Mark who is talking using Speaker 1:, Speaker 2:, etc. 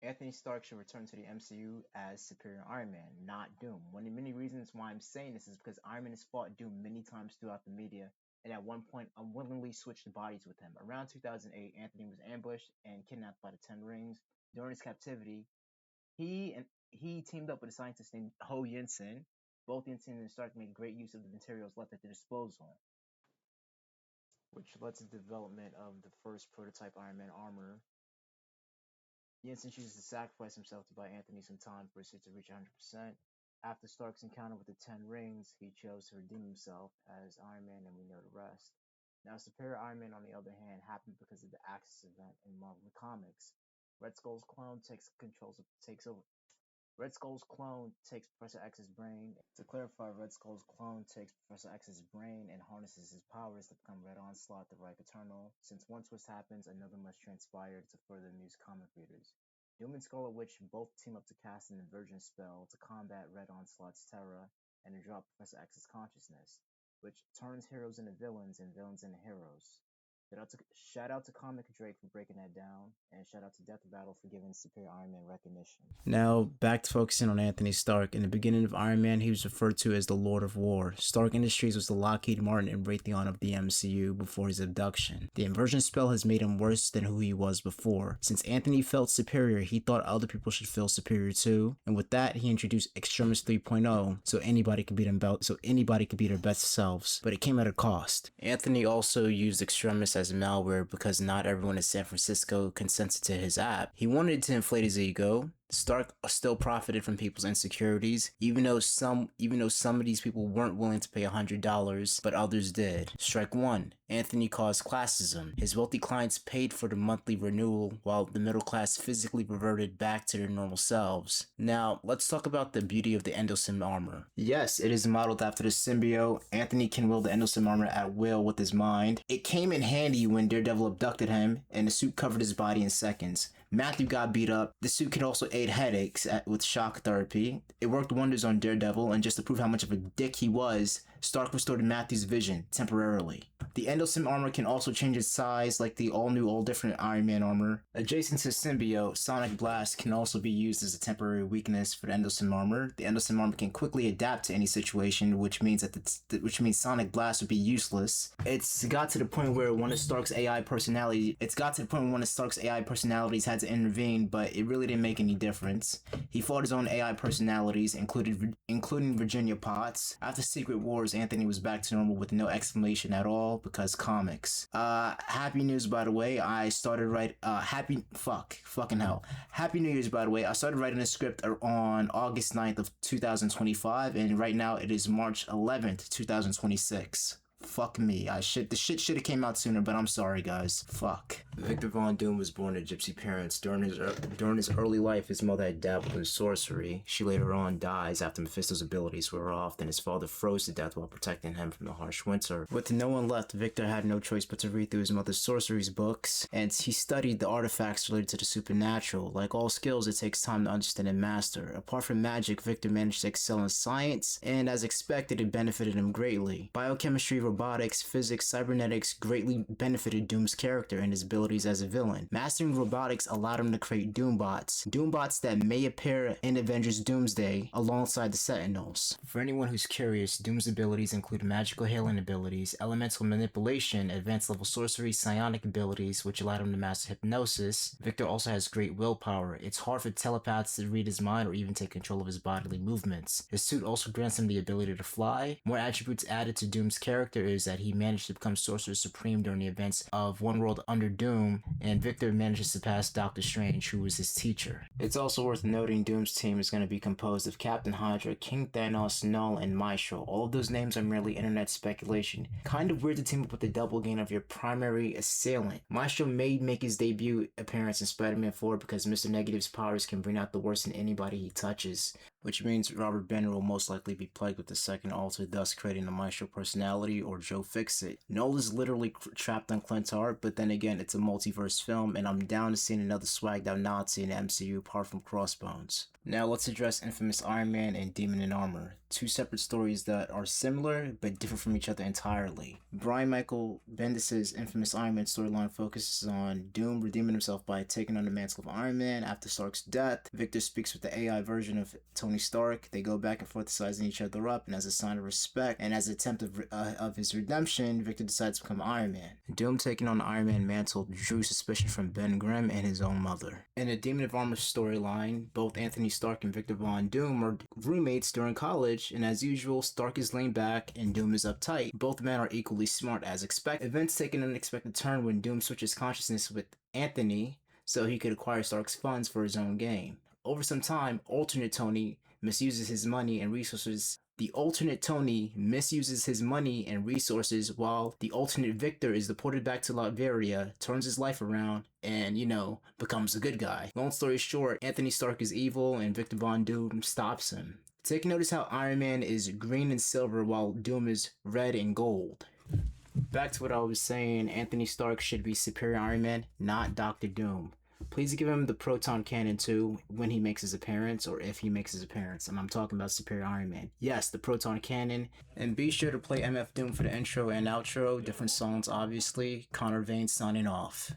Speaker 1: Anthony Stark should return to the MCU as Superior Iron Man, not Doom. One of the many reasons why I'm saying this is because Iron Man has fought Doom many times throughout the media, and at one point unwillingly switched bodies with him. Around 2008, Anthony was ambushed and kidnapped by the Ten Rings. During his captivity, he teamed up with a scientist named Ho Yinsen. Both Yinsen and Stark made great use of the materials left at their disposal, which led to the development of the first prototype Iron Man armor. Yinsen chooses to sacrifice himself to buy Anthony some time for his suit to reach 100%. After Stark's encounter with the Ten Rings, he chose to redeem himself as Iron Man, and we know the rest. Now, Superior Iron Man, on the other hand, happened because of the Axis event in Marvel Comics. Red Skull's clone Red Skull's clone takes Professor X's brain. To clarify, Red Skull's clone takes Professor X's brain and harnesses his powers to become Red Onslaught, the Reich Eternal. Since one twist happens, another must transpire to further amuse comic readers. Doom and Scarlet Witch both team up to cast an inversion spell to combat Red Onslaught's terror and to drop Professor X's consciousness, which turns heroes into villains and villains into heroes. Shout out to Comic Drake for breaking that down, and shout out to Death Battle for giving Superior Iron Man recognition.
Speaker 2: Now, back to focusing on Anthony Stark. In the beginning of Iron Man, he was referred to as the Lord of War. Stark Industries was the Lockheed Martin and Raytheon of the MCU before his abduction. The inversion spell has made him worse than who he was before. Since Anthony felt superior, he thought other people should feel superior too, and with that, he introduced Extremis 3.0 so anybody could be their best selves, but it came at a cost. Anthony also used Extremis as malware because not everyone in San Francisco consented to his app. He wanted to inflate his ego. Stark still profited from people's insecurities, even though some of these people weren't willing to pay $100, but others did. Strike one, Anthony caused classism. His wealthy clients paid for the monthly renewal, while the middle class physically reverted back to their normal selves. Now, let's talk about the beauty of the Endosim armor. Yes, it is modeled after the symbiote. Anthony can wield the Endosim armor at will with his mind. It came in handy when Daredevil abducted him, and the suit covered his body in seconds. Matthew got beat up. The suit could also aid headaches with shock therapy. It worked wonders on Daredevil, and just to prove how much of a dick he was, Stark restored Matthew's vision temporarily. The Endosim armor can also change its size like the all different Iron Man armor. Adjacent to symbiote, Sonic Blast can also be used as a temporary weakness for the Endosim armor. The Endosim armor can quickly adapt to any situation, which means Sonic Blast would be useless. It's got to the point where one of Stark's AI personalities had to intervene, but it really didn't make any difference. He fought his own AI personalities, including Virginia Potts. After Secret Wars, Anthony was back to normal with no explanation at all because comics. Happy news, by the way. I started Happy New Year's, by the way. I started writing a script on August 9th of 2025, and right now it is March 11th, 2026. Fuck me. The shit should have came out sooner, but I'm sorry, guys. Fuck. Victor Von Doom was born to gypsy parents. During his early life, his mother had dabbled in sorcery. She later on dies after Mephisto's abilities were off, and his father froze to death while protecting him from the harsh winter. With no one left, Victor had no choice but to read through his mother's sorceries books, and he studied the artifacts related to the supernatural. Like all skills, it takes time to understand and master. Apart from magic, Victor managed to excel in science, and as expected, it benefited him greatly. Biochemistry, robotics, physics, cybernetics greatly benefited Doom's character and his abilities as a villain. Mastering robotics allowed him to create Doombots that may appear in Avengers Doomsday alongside the Sentinels. For anyone who's curious, Doom's abilities include magical healing abilities, elemental manipulation, advanced level sorcery, psionic abilities, which allowed him to master hypnosis. Victor also has great willpower. It's hard for telepaths to read his mind or even take control of his bodily movements. His suit also grants him the ability to fly. More attributes added to Doom's character is that he managed to become Sorcerer Supreme during the events of One World Under Doom, and Victor managed to surpass Doctor Strange, who was his teacher. It's also worth noting Doom's team is going to be composed of Captain Hydra, King Thanos, Null, and Maestro. All of those names are merely internet speculation. Kind of weird to team up with the double game of your primary assailant. Maestro may make his debut appearance in Spider-Man 4 because Mr. Negative's powers can bring out the worst in anybody he touches, which means Robert Banner will most likely be plagued with the second alter, thus creating a Maestro personality, or Joe Fixit. Null is literally trapped on Clintar, but then again, it's a multiverse film, and I'm down to seeing another swagged out Nazi in the MCU apart from Crossbones. Now let's address Infamous Iron Man and Demon in Armor. two separate stories that are similar but different from each other entirely. Brian Michael Bendis' infamous Iron Man storyline focuses on Doom redeeming himself by taking on the mantle of Iron Man after Stark's death. Victor speaks with the AI version of Tony Stark. They go back and forth sizing each other up, and as a sign of respect and as an attempt of his redemption, Victor decides to become Iron Man. Doom taking on the Iron Man mantle drew suspicion from Ben Grimm and his own mother. In the Demon of Armor storyline, both Anthony Stark and Victor Von Doom are roommates during college, and as usual, Stark is laid back and Doom is uptight. Both men are equally smart as expected. Events take an unexpected turn when Doom switches consciousness with Anthony so he could acquire Stark's funds for his own gain. Over some time, alternate Tony misuses his money and resources. The alternate Tony misuses his money and resources while the alternate Victor is deported back to Latveria, turns his life around, and, becomes a good guy. Long story short, Anthony Stark is evil and Victor Von Doom stops him. Take notice how Iron Man is green and silver while Doom is red and gold. Back to what I was saying, Anthony Stark should be Superior Iron Man, not Dr. Doom. Please give him the proton cannon too when he makes his appearance, or if he makes his appearance, and I'm talking about Superior Iron Man. Yes, the proton cannon, and be sure to play MF Doom for the intro and outro, different songs obviously. Connor Vane signing off.